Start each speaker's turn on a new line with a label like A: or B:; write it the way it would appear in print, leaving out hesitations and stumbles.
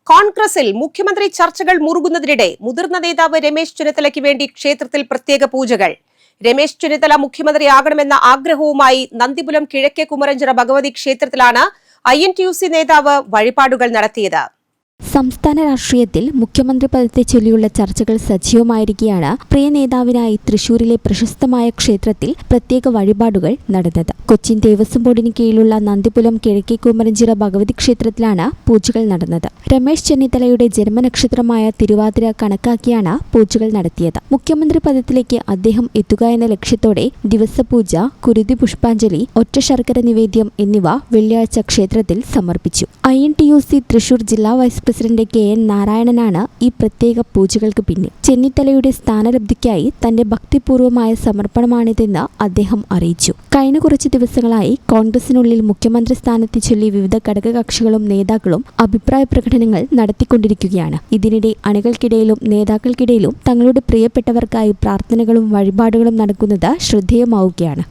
A: കോൺഗ്രസിൽ മുഖ്യമന്ത്രി ചർച്ചകൾ മുറുകുന്നതിനിടെ മുതിർന്ന നേതാവ് രമേശ് ചെന്നിത്തലയ്ക്ക് വേണ്ടി ക്ഷേത്രത്തിൽ പ്രത്യേക പൂജകൾ. രമേശ് ചെന്നിത്തല മുഖ്യമന്ത്രിയാകണമെന്ന ആഗ്രഹവുമായി നന്ദിപുലം കിഴക്കേ കുമരഞ്ചിറ ഭഗവതി ക്ഷേത്രത്തിലാണ് INTUC നേതാവ് വഴിപാടുകൾ നടത്തിയത്.
B: സംസ്ഥാന രാഷ്ട്രീയത്തിൽ മുഖ്യമന്ത്രി പദത്തെ ചൊല്ലിയുള്ള ചർച്ചകൾ സജീവമായിരിക്കെയാണ് പ്രിയ നേതാവിനായി തൃശൂരിലെ പ്രശസ്തമായ ക്ഷേത്രത്തിൽ പ്രത്യേക വഴിപാടുകൾ നടന്നത്. കൊച്ചിൻ ദേവസ്വം ബോർഡിന് കീഴിലുള്ള നന്ദിപുലം കിഴക്കേ കുമരഞ്ചിറ ഭഗവതി ക്ഷേത്രത്തിലാണ് പൂജകൾ നടന്നത്. രമേശ് ചെന്നിത്തലയുടെ ജന്മനക്ഷത്രമായ തിരുവാതിര കണക്കാക്കിയാണ് പൂജകൾ നടത്തിയത്. മുഖ്യമന്ത്രി പദത്തിലേക്ക് അദ്ദേഹം എത്തുക എന്ന ലക്ഷ്യത്തോടെ ദിവസപൂജ, കുരുതി പുഷ്പാഞ്ജലി, ഒറ്റ ശർക്കര നിവേദ്യം എന്നിവ വെള്ളിയാഴ്ച ക്ഷേത്രത്തിൽ സമർപ്പിച്ചു. INTUC തൃശൂർ ജില്ലാ വൈസ് പ്രസിഡന്റ് KN നാരായണനാണ് ഈ പ്രത്യേക പൂജകൾക്ക് പിന്നിൽ. ചെന്നിത്തലയുടെ സ്ഥാനലബ്ധിക്കായി തന്റെ ഭക്തിപൂർവമായ സമർപ്പണമാണിതെന്ന് അദ്ദേഹം അറിയിച്ചു. കഴിഞ്ഞ കുറച്ച് ദിവസങ്ങളായി കോൺഗ്രസിനുള്ളിൽ മുഖ്യമന്ത്രി സ്ഥാനത്തെ ചൊല്ലി വിവിധ ഘടകകക്ഷികളും നേതാക്കളും അഭിപ്രായ പ്രകടനങ്ങൾ നടത്തിക്കൊണ്ടിരിക്കുകയാണ്. ഇതിനിടെ അണികൾക്കിടയിലും നേതാക്കൾക്കിടയിലും തങ്ങളുടെ പ്രിയപ്പെട്ടവർക്കായി പ്രാർത്ഥനകളും വഴിപാടുകളും നടക്കുന്നത് ശ്രദ്ധേയമാവുകയാണ്.